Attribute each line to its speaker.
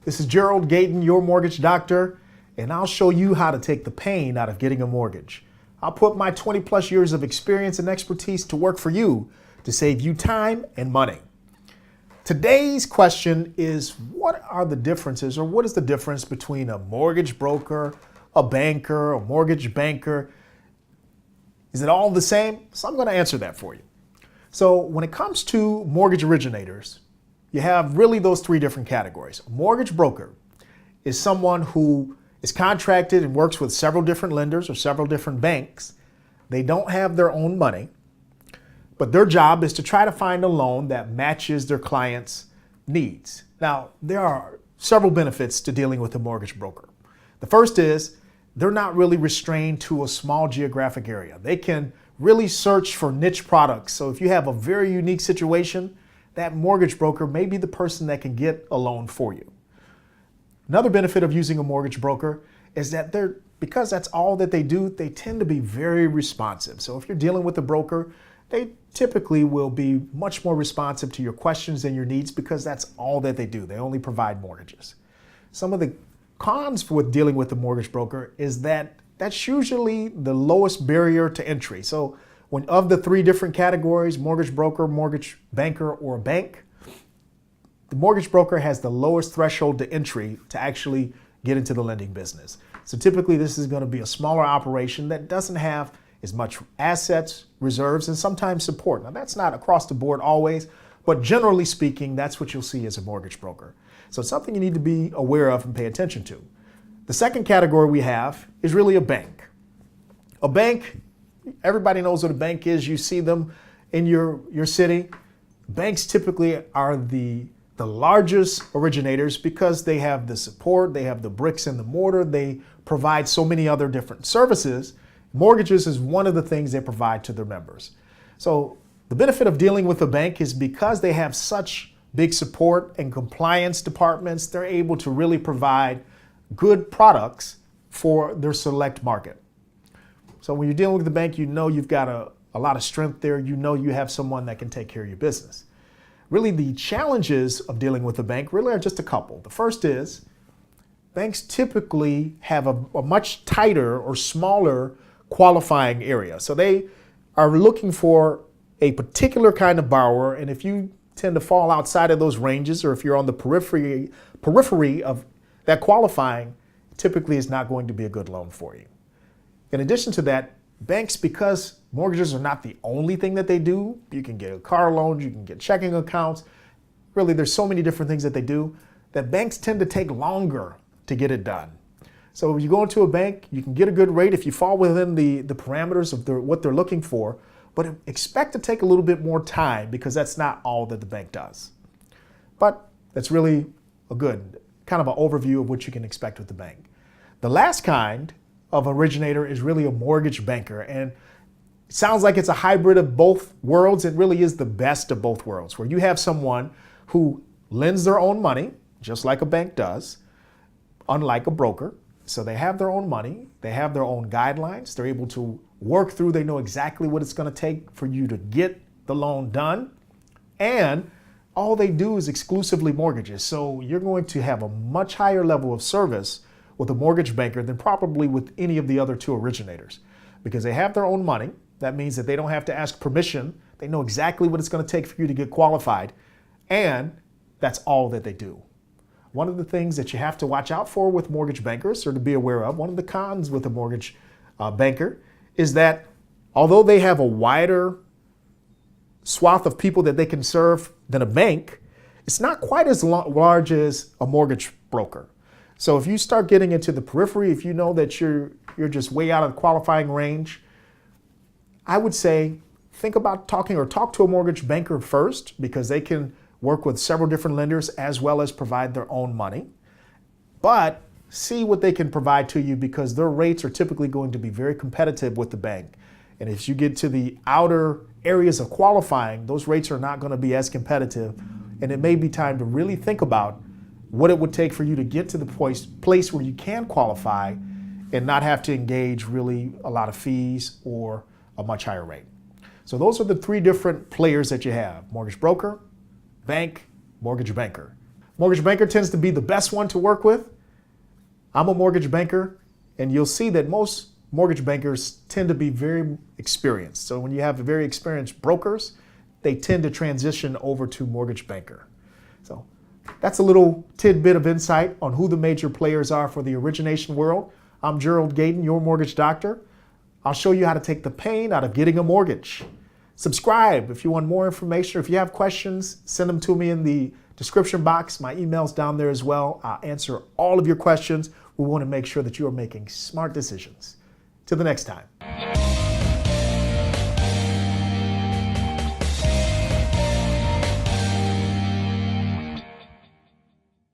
Speaker 1: This is Gerald Gayton, your mortgage doctor, and I'll show you how to take the pain out of getting a mortgage. I'll put my 20 plus years of experience and expertise to work for you to save you time and money. Today's question is, what are the differences, or what is the difference between a mortgage broker, a banker, a mortgage banker? Is it all the same? So I'm going to answer that for you. So when it comes to mortgage originators, you have really those three different categories. A mortgage broker is someone who is contracted and works with several different lenders or several different banks. They don't have their own money, but their job is to try to find a loan that matches their client's needs. Now, there are several benefits to dealing with a mortgage broker. The first is they're not really restrained to a small geographic area. They can really search for niche products. So if you have a very unique situation, that mortgage broker may be the person that can get a loan for you. Another benefit of using a mortgage broker is that because that's all that they do, they tend to be very responsive. So if you're dealing with a broker, they typically will be much more responsive to your questions and your needs because that's all that they do. They only provide mortgages. Some of the cons with dealing with a mortgage broker is that that's usually the lowest barrier to entry. So when of the three different categories, mortgage broker, mortgage banker, or bank, the mortgage broker has the lowest threshold to entry to actually get into the lending business. So typically this is going to be a smaller operation that doesn't have as much assets, reserves, and sometimes support. Now that's not across the board always, but generally speaking, that's what you'll see as a mortgage broker. So it's something you need to be aware of and pay attention to. The second category we have is really a bank. A bank, everybody knows what a bank is. You see them in your city. Banks typically are the largest originators because they have the support, they have the bricks and the mortar, they provide so many other different services. Mortgages is one of the things they provide to their members. So the benefit of dealing with a bank is because they have such big support and compliance departments, they're able to really provide good products for their select market. So when you're dealing with the bank, you know you've got a lot of strength there. You know you have someone that can take care of your business. Really, the challenges of dealing with a bank really are just a couple. The first is banks typically have a much tighter or smaller qualifying area. So they are looking for a particular kind of borrower, and if you tend to fall outside of those ranges, or if you're on the periphery of that qualifying, typically is not going to be a good loan for you. In addition to that, banks, because mortgages are not the only thing that they do, you can get a car loan, you can get checking accounts. Really, there's so many different things that they do that banks tend to take longer to get it done. So if you go into a bank, you can get a good rate if you fall within the parameters of what they're looking for, but expect to take a little bit more time because that's not all that the bank does. But that's really a good kind of an overview of what you can expect with the bank. The last kind of originator is really a mortgage banker, and it sounds like it's a hybrid of both worlds. It really is the best of both worlds, where you have someone who lends their own money, just like a bank does, unlike a broker. So they have their own money, they have their own guidelines, they're able to work through, they know exactly what it's going to take for you to get the loan done, and all they do is exclusively mortgages. So you're going to have a much higher level of service with a mortgage banker than probably with any of the other two originators, because they have their own money. That means that they don't have to ask permission. They know exactly what it's going to take for you to get qualified, and that's all that they do. One of the things that you have to watch out for with mortgage bankers, or to be aware of, one of the cons with a mortgage banker is that although they have a wider swath of people that they can serve than a bank, it's not quite as large as a mortgage broker. So if you start getting into the periphery, if you know that you're just way out of the qualifying range, I would say think about talk to a mortgage banker first, because they can work with several different lenders as well as provide their own money. But see what they can provide to you, because their rates are typically going to be very competitive with the bank. And if you get to the outer areas of qualifying, those rates are not going to be as competitive. And it may be time to really think about what it would take for you to get to the place where you can qualify and not have to engage really a lot of fees or a much higher rate. So those are the three different players that you have: mortgage broker, bank, mortgage banker. Mortgage banker tends to be the best one to work with. I'm a mortgage banker, and you'll see that most mortgage bankers tend to be very experienced. So when you have very experienced brokers, they tend to transition over to mortgage banker. So that's a little tidbit of insight on who the major players are for the origination world. I'm Gerald Gayden, your mortgage doctor. I'll show you how to take the pain out of getting a mortgage. Subscribe if you want more information. If you have questions, send them to me in the description box. My email's down there as well. I'll answer all of your questions. We want to make sure that you are making smart decisions. Till the next time.